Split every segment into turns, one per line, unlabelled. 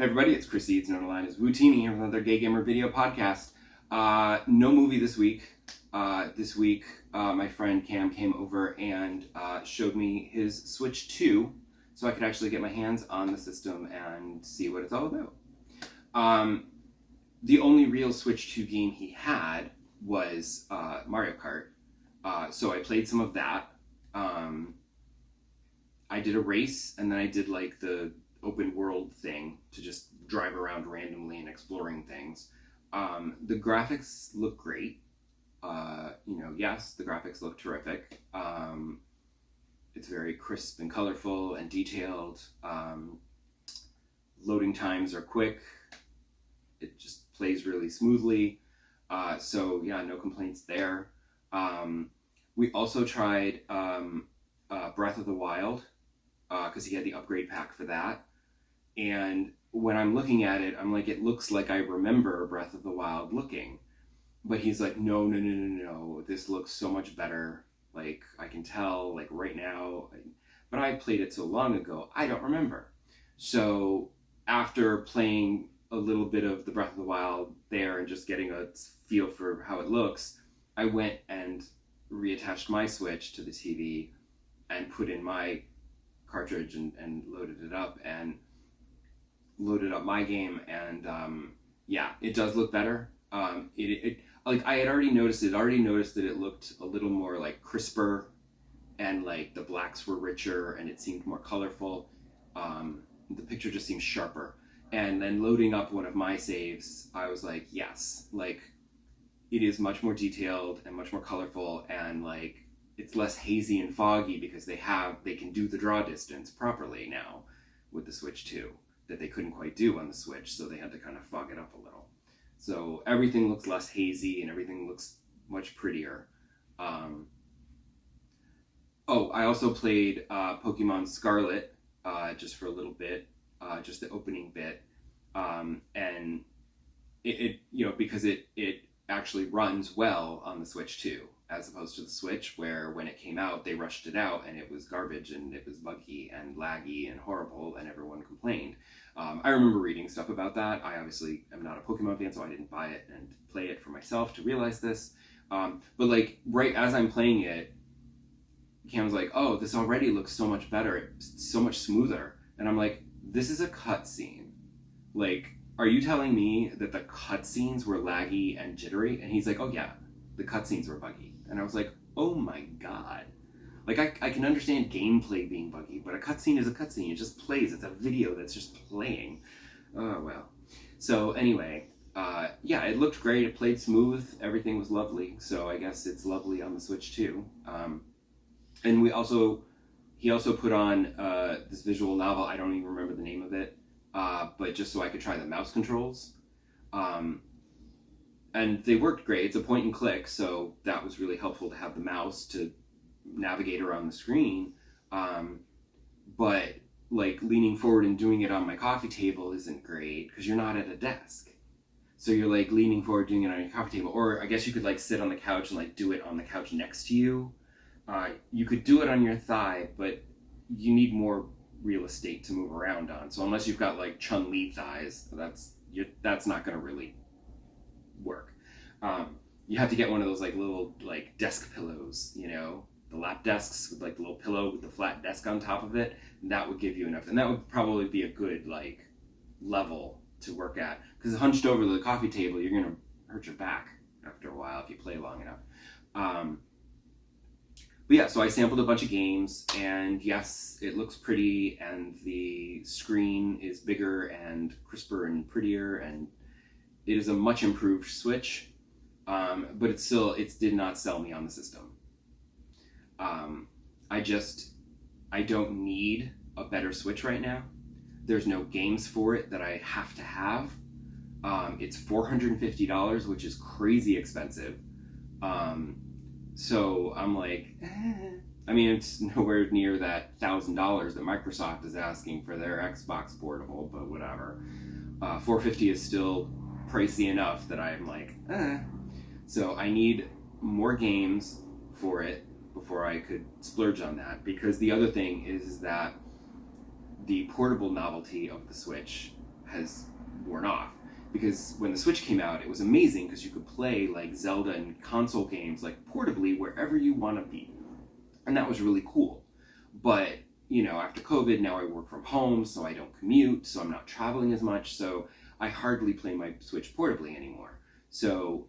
Everybody, it's Chris Eads, known online as Wootini, here with another Gay Gamer video podcast. No movie this week. My friend Cam came over and showed me his Switch 2, so I could actually get my hands on the system and see what it's all about. The only real Switch 2 game he had was Mario Kart, so I played some of that. I did a race, and then I did like the open world thing to just drive around randomly and exploring things. The graphics look great. Yes, the graphics look terrific. It's very crisp and colorful and detailed. Loading times are quick. It just plays really smoothly. So yeah, no complaints there. We also tried Breath of the Wild, because he had the upgrade pack for that. And when I'm looking at it, I'm like, it looks like I remember Breath of the Wild looking. But he's like, no, this looks so much better. Like, I can tell, like, right now. But I played it so long ago, I don't remember. So after playing a little bit of the Breath of the Wild there and just getting a feel for how it looks, I went and reattached my Switch to the TV and put in my cartridge and loaded it up and loaded up my game, and yeah, it does look better. Like I had already noticed that it looked a little more like crisper, and like the blacks were richer and it seemed more colorful. The picture just seemed sharper. And then loading up one of my saves, I was like, yes, like it is much more detailed and much more colorful, and like it's less hazy and foggy because they can do the draw distance properly now with the Switch 2 that they couldn't quite do on the Switch, so they had to kind of fog it up a little. So everything looks less hazy and everything looks much prettier. I also played Pokemon Scarlet just for a little bit, just the opening bit, and it because it actually runs well on the Switch 2, as opposed to the Switch, where when it came out, they rushed it out and it was garbage and it was buggy and laggy and horrible and everyone complained. I remember reading stuff about that. I obviously am not a Pokemon fan, so I didn't buy it and play it for myself to realize this. But like right as I'm playing it, Cam was like, "Oh, this already looks so much better. It's so much smoother." And I'm like, "This is a cutscene. Like, are you telling me that the cutscenes were laggy and jittery?" And he's like, "Oh yeah, the cutscenes were buggy." And I was like, oh my god. Like, I can understand gameplay being buggy, but a cutscene is a cutscene. It just plays. It's a video that's just playing. Oh, well. So, anyway, yeah, it looked great. It played smooth. Everything was lovely. So, I guess it's lovely on the Switch, too. And he also put on this visual novel. I don't even remember the name of it. But just so I could try the mouse controls. And they worked great. It's a point and click, so that was really helpful to have the mouse to navigate around the screen. But like leaning forward and doing it on my coffee table isn't great because you're not at a desk. So you're like leaning forward doing it on your coffee table. Or I guess you could like sit on the couch and like do it on the couch next to you. You could do it on your thigh, but you need more real estate to move around on. So unless you've got like Chun-Li thighs, that's not going to really work. You have to get one of those like little like desk pillows, the lap desks with like the little pillow with the flat desk on top of it. And that would give you enough, and that would probably be a good like level to work at, because hunched over the coffee table, you're gonna hurt your back after a while if you play long enough. But yeah, so I sampled a bunch of games, and yes, it looks pretty, and the screen is bigger and crisper and prettier, and it is a much improved Switch, but it did not sell me on the system. I don't need a better Switch right now. There's no games for it that I have to have. It's $450, which is crazy expensive. So I'm like, I mean, it's nowhere near that $1,000 that Microsoft is asking for their Xbox portable, but whatever. $450 is still pricey enough that I'm like, So I need more games for it before I could splurge on that, because the other thing is that the portable novelty of the Switch has worn off. Because when the Switch came out, it was amazing because you could play like Zelda and console games like portably wherever you want to be. And that was really cool. But, you know, after COVID, now I work from home, so I don't commute, so I'm not traveling as much, so I hardly play my Switch portably anymore. So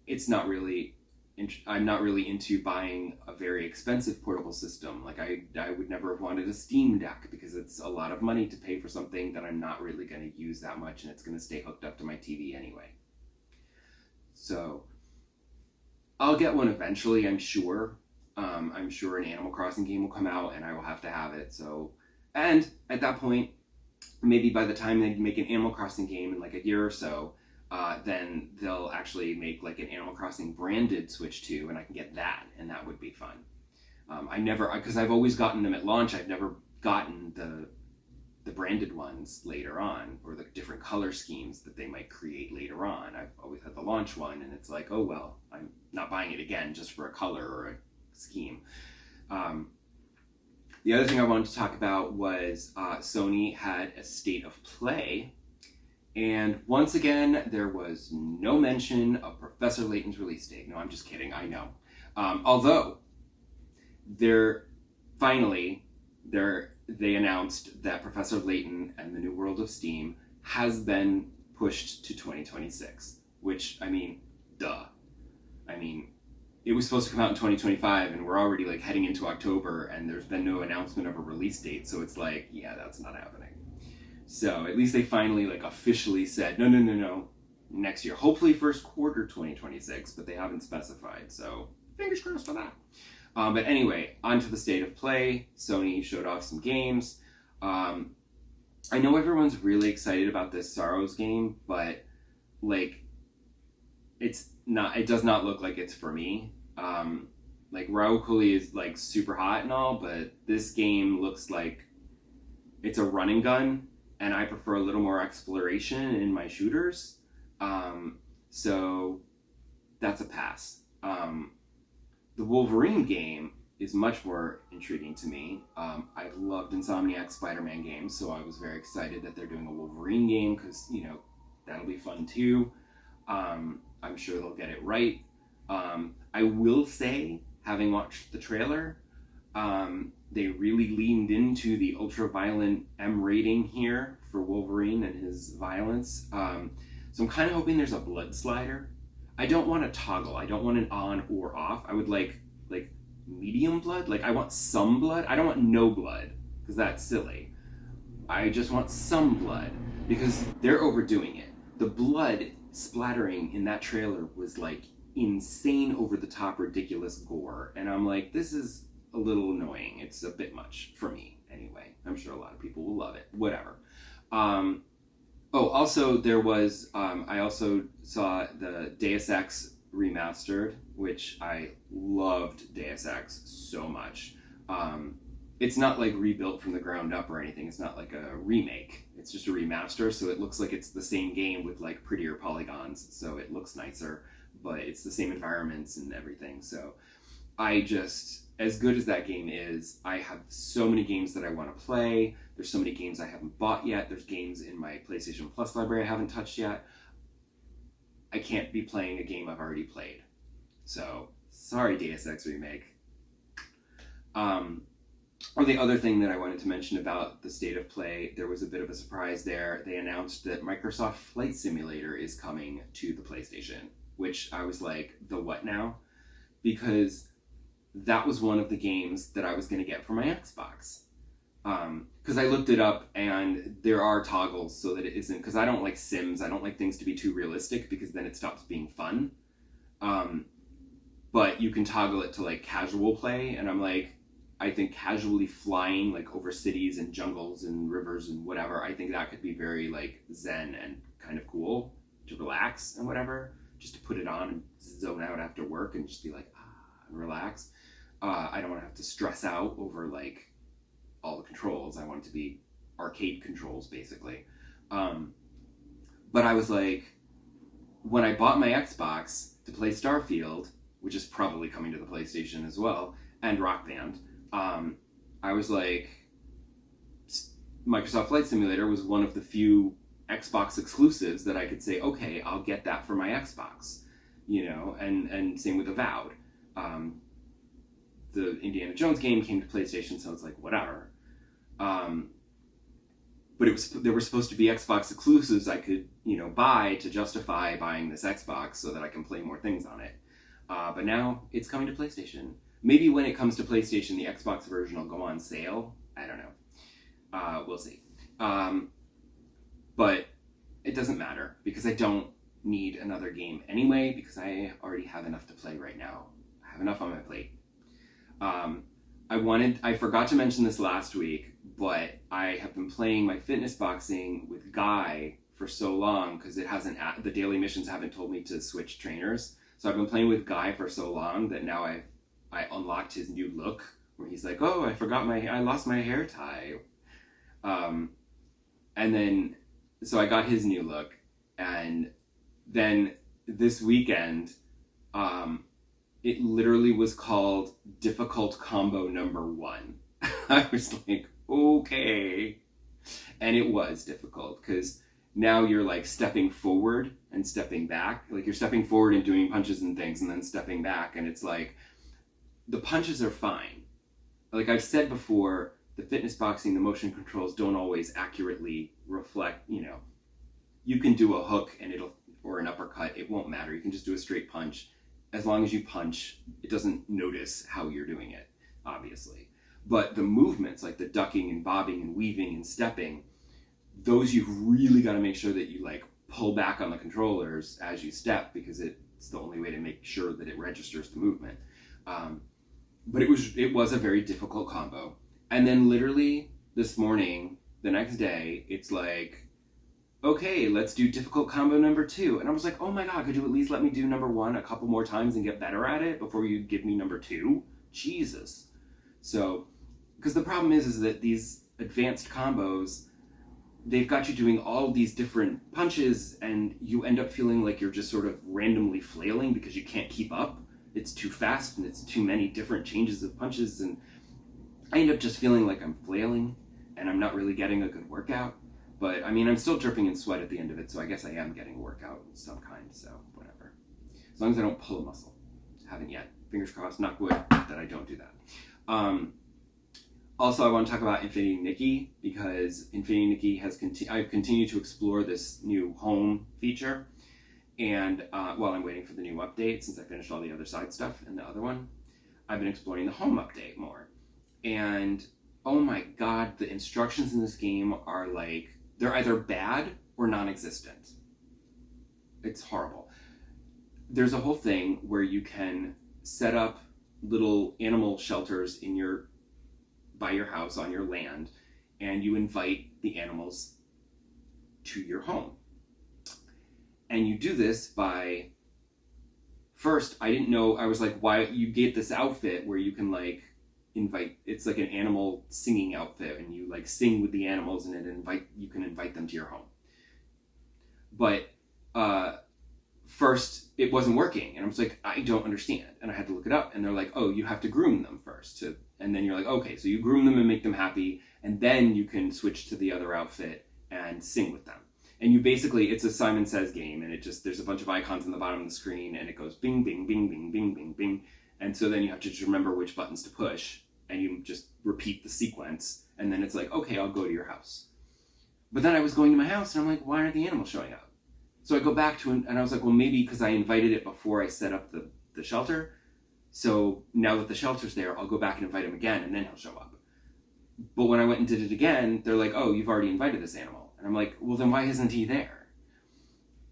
it's not really, I'm not really into buying a very expensive portable system. Like I would never have wanted a Steam Deck because it's a lot of money to pay for something that I'm not really going to use that much, and it's going to stay hooked up to my TV anyway. So I'll get one eventually, I'm sure. I'm sure an Animal Crossing game will come out and I will have to have it. So, and at that point, maybe by the time they make an Animal Crossing game in like a year or so, then they'll actually make like an Animal Crossing branded Switch 2 and I can get that, and that would be fun. Because I've always gotten them at launch, I've never gotten the branded ones later on, or the different color schemes that they might create later on. I've always had the launch one, and it's like, oh well, I'm not buying it again just for a color or a scheme. The other thing I wanted to talk about was Sony had a State of Play, and once again there was no mention of Professor Layton's release date. No, I'm just kidding, I know. Although they announced that Professor Layton and the New World of Steam has been pushed to 2026, which, I mean, duh. I mean, it was supposed to come out in 2025 and we're already like heading into October and there's been no announcement of a release date, so it's like, yeah, that's not happening. So at least they finally like officially said, no, next year. Hopefully first quarter 2026, but they haven't specified, so fingers crossed for that. But anyway, on to the State of Play. Sony showed off some games. I know everyone's really excited about this Sorrows game, but like, it does not look like it's for me. Like Raul Kuli is like super hot and all, but this game looks like it's a run and gun, and I prefer a little more exploration in my shooters. So that's a pass. The Wolverine game is much more intriguing to me. I've loved Insomniac's Spider-Man games, so I was very excited that they're doing a Wolverine game because, you know, that'll be fun too. I'm sure they'll get it right. I will say, having watched the trailer, they really leaned into the ultra-violent M rating here for Wolverine and his violence. So I'm kind of hoping there's a blood slider. I don't want a toggle. I don't want an on or off. I would like medium blood. Like, I want some blood. I don't want no blood because that's silly. I just want some blood because they're overdoing it. The blood splattering in that trailer was like insane, over the top, ridiculous gore, and I'm like, this is a little annoying. It's a bit much for me anyway. I'm sure a lot of people will love it. Whatever. Also there was, I also saw the Deus Ex remastered, which I loved Deus Ex so much. It's not like rebuilt from the ground up or anything. It's not like a remake. It's just a remaster, so it looks like it's the same game with like prettier polygons, so it looks nicer, but it's the same environments and everything. So as good as that game is, I have so many games that I want to play. There's so many games I haven't bought yet. There's games in my PlayStation Plus library I haven't touched yet. I can't be playing a game I've already played. So, sorry, Deus Ex Remake. The other thing that I wanted to mention about the State of Play, there was a bit of a surprise there. They announced that Microsoft Flight Simulator is coming to the PlayStation, which I was like, the what now? Because that was one of the games that I was going to get for my Xbox. Because I looked it up and there are toggles so that it isn't, because I don't like Sims, I don't like things to be too realistic because then it stops being fun. But you can toggle it to like casual play, and I'm like, I think casually flying like over cities and jungles and rivers and whatever, I think that could be very like zen and kind of cool to relax and whatever, just to put it on and zone out after work and just be like, and relax. I don't want to have to stress out over like all the controls. I want it to be arcade controls basically. But I was like, when I bought my Xbox to play Starfield, which is probably coming to the PlayStation as well, and Rock Band, I was like, Microsoft Flight Simulator was one of the few Xbox exclusives that I could say, okay, I'll get that for my Xbox, and same with Avowed. The Indiana Jones game came to PlayStation, so it's like, whatever. But there were supposed to be Xbox exclusives I could, buy to justify buying this Xbox so that I can play more things on it. But now it's coming to PlayStation. Maybe when it comes to PlayStation, the Xbox version will go on sale. I don't know. We'll see. But it doesn't matter because I don't need another game anyway because I already have enough to play right now. I have enough on my plate. I forgot to mention this last week, but I have been playing my fitness boxing with Guy for so long because the daily missions haven't told me to switch trainers. So I've been playing with Guy for so long that now I unlocked his new look where he's like, oh, I lost my hair tie. And then, so I got his new look, and then this weekend, it literally was called Difficult Combo Number 1. I was like, okay. And it was difficult because now you're like stepping forward and stepping back. Like you're stepping forward and doing punches and things and then stepping back. And it's like, the punches are fine. Like I've said before, the fitness boxing, the motion controls don't always accurately reflect, you can do a hook or an uppercut. It won't matter. You can just do a straight punch. As long as you punch, it doesn't notice how you're doing it, obviously. But the movements, like the ducking and bobbing and weaving and stepping, those you've really got to make sure that you like pull back on the controllers as you step because it's the only way to make sure that it registers the movement. But it was a very difficult combo. And then literally this morning, the next day, it's like, okay, let's do difficult combo number 2. And I was like, oh my God, could you at least let me do number 1 a couple more times and get better at it before you give me number 2? Jesus. So, because the problem is that these advanced combos, they've got you doing all of these different punches and you end up feeling like you're just sort of randomly flailing because you can't keep up. It's too fast and it's too many different changes of punches, and I end up just feeling like I'm flailing and I'm not really getting a good workout. But I mean, I'm still dripping in sweat at the end of it, so I guess I am getting a workout of some kind, so whatever. As long as I don't pull a muscle. Haven't yet. Fingers crossed, knock wood, that I don't do that. Also, I want to talk about Infinity Nikki, because Infinity Nikki I've continued to explore this new home feature. And while I'm waiting for the new update, since I finished all the other side stuff in the other one, I've been exploring the home update more. And oh my God, the instructions in this game are like, they're either bad or non-existent. It's horrible. There's a whole thing where you can set up little animal shelters by your house on your land, and you invite the animals to your home. And you do this by, first, I didn't know, I was like, why you get this outfit where you can like it's like an animal singing outfit, and you like sing with the animals, and you can invite them to your home. But first it wasn't working, and I was like, I don't understand, and I had to look it up, and they're like, oh, you have to groom them first, and then you're like, okay, so you groom them and make them happy, and then you can switch to the other outfit and sing with them. And you basically, it's a Simon Says game, and there's a bunch of icons on the bottom of the screen, and it goes bing, bing, bing, bing, bing, bing, bing. And so then you have to just remember which buttons to push, and you just repeat the sequence, and then it's like, okay, I'll go to your house. But then I was going to my house, and I'm like, why aren't the animals showing up? So I go back to it, and I was like, well, maybe because I invited it before I set up the shelter. So now that the shelter's there, I'll go back and invite him again, and then he'll show up. But when I went and did it again, they're like, oh, you've already invited this animal. And I'm like, well, then why isn't he there?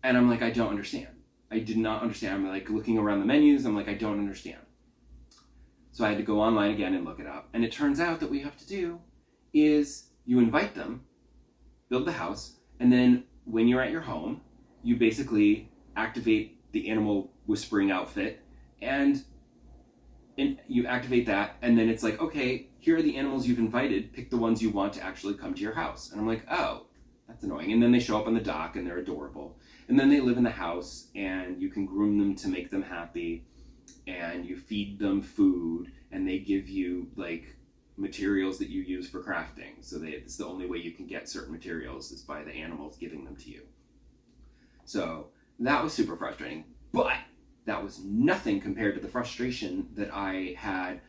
And I'm like, I don't understand. I did not understand. I'm like looking around the menus. I'm like, I don't understand. So I had to go online again and look it up. And it turns out that what you have to do is you invite them, build the house, and then when you're at your home, you basically activate the animal whispering outfit, and you activate that, and then it's like, okay, here are the animals you've invited, pick the ones you want to actually come to your house. And I'm like, oh, that's annoying. And then they show up on the dock, and they're adorable. And then they live in the house, and you can groom them to make them happy, and you feed them food, and they give you, like, materials that you use for crafting. So it's the only way you can get certain materials is by the animals giving them to you. So that was super frustrating, but that was nothing compared to the frustration that I had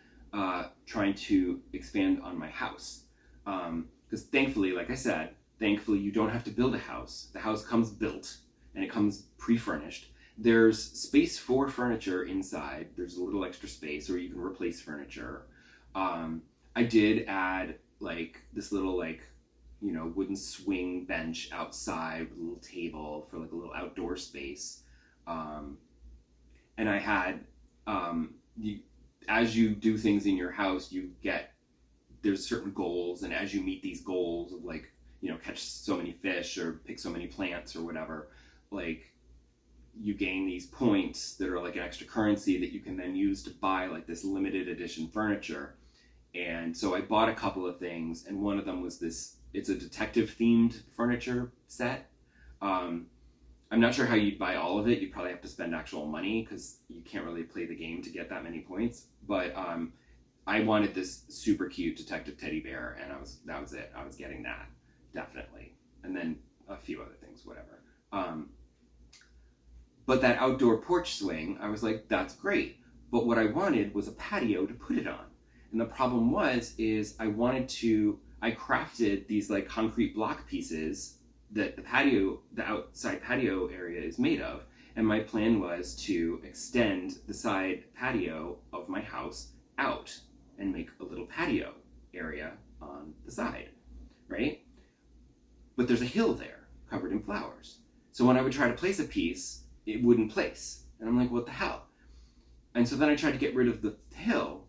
trying to expand on my house. Because thankfully, like I said, you don't have to build a house. The house comes built and it comes pre-furnished. There's space for furniture inside. There's a little extra space, or you can replace furniture. I did add like this little wooden swing bench outside with a little table for like a little outdoor space. And I had, as you do things in your house, there's certain goals, and as you meet these goals of like, catch so many fish or pick so many plants or whatever, like you gain these points that are like an extra currency that you can then use to buy like this limited edition furniture. And so I bought a couple of things, and one of them was it's a detective themed furniture set. I'm not sure how you'd buy all of it. You'd probably have to spend actual money because you can't really play the game to get that many points. But I wanted this super cute detective teddy bear, and that was it. I was getting that, definitely. And then a few other things, whatever. But that outdoor porch swing, I was like, that's great. But what I wanted was a patio to put it on. And the problem is I crafted these like concrete block pieces that the outside patio area is made of. And my plan was to extend the side patio of my house out and make a little patio area on the side, right? But there's a hill there covered in flowers. So when I would try to place a piece, it wouldn't place. And I'm like, what the hell? And so then I tried to get rid of the hill,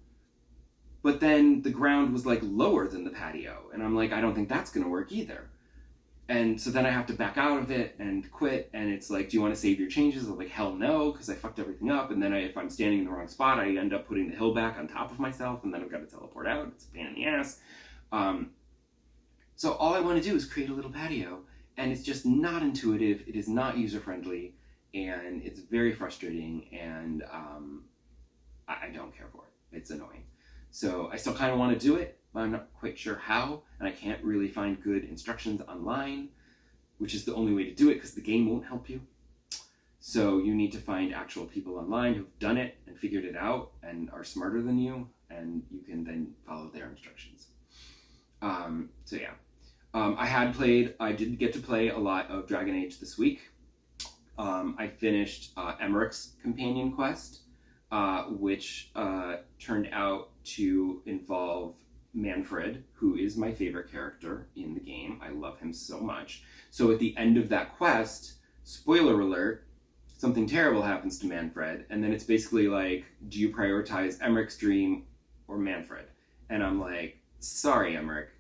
but then the ground was like lower than the patio. And I'm like, I don't think that's gonna work either. And so then I have to back out of it and quit. And it's like, do you want to save your changes? I'm like, hell no, because I fucked everything up. And then if I'm standing in the wrong spot, I end up putting the hill back on top of myself, and then I've got to teleport out. It's a pain in the ass. So all I want to do is create a little patio, and it's just not intuitive. It is not user-friendly, and it's very frustrating, and I don't care for it. It's annoying. So I still kind of want to do it, but I'm not quite sure how, and I can't really find good instructions online, which is the only way to do it because the game won't help you. So you need to find actual people online who've done it and figured it out and are smarter than you, and you can then follow their instructions. So yeah. I did get to play a lot of Dragon Age this week. I finished Emmerich's companion quest, which turned out to involve Manfred, who is my favorite character in the game. I love him so much. So at the end of that quest, spoiler alert, something terrible happens to Manfred, and then it's basically like, do you prioritize Emmerich's dream or Manfred? And I'm like, sorry, Emmerich,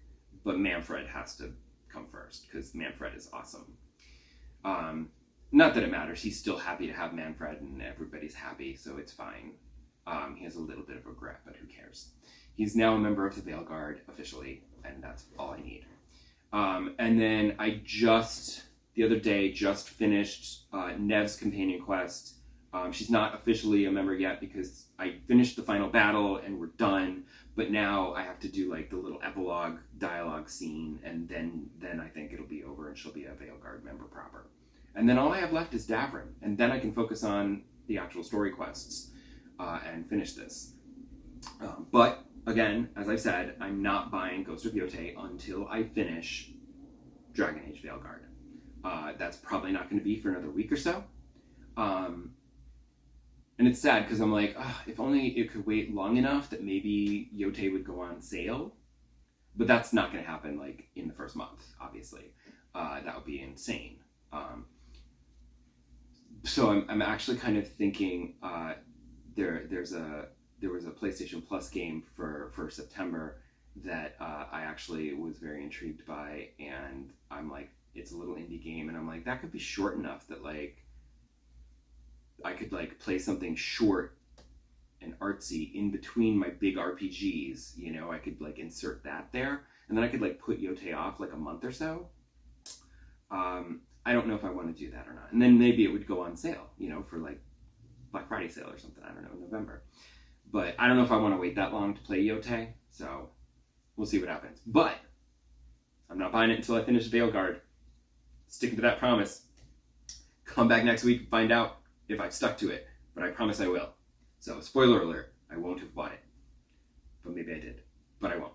but Manfred has to come first, because Manfred is awesome. Not that it matters. He's still happy to have Manfred, and everybody's happy, so it's fine. He has a little bit of regret, but who cares? He's now a member of the Veil Guard, officially, and that's all I need. And then I the other day, finished Nev's companion quest. She's not officially a member yet because I finished the final battle and we're done, but now I have to do like the little epilogue dialogue scene, and then I think it'll be over and she'll be a Veil Guard member proper. And then all I have left is Davrin, and then I can focus on the actual story quests and finish this. But again, as I've said, I'm not buying Ghost of Yotei until I finish Dragon Age Veil Guard. That's probably not going to be for another week or so. And it's sad because I'm like, if only it could wait long enough that maybe Yotei would go on sale. But that's not going to happen like in the first month, obviously. That would be insane. So I'm actually kind of thinking there was a PlayStation Plus game for September that I actually was very intrigued by, and I'm like, it's a little indie game, and I'm like, that could be short enough that like I could like play something short and artsy in between my big RPGs, you know. I could like insert that there, and then I could like put Yotei off like a month or so. I don't know if I want to do that or not. And then maybe it would go on sale, you know, for like Black Friday sale or something, I don't know, in November. But I don't know if I want to wait that long to play Yotei, so We'll see what happens. But I'm not buying it until I finish Veilguard. Sticking to that promise. Come back next week and find out if I've stuck to it. But I promise I will. So, spoiler alert, I won't have bought it. But maybe I did. But I won't.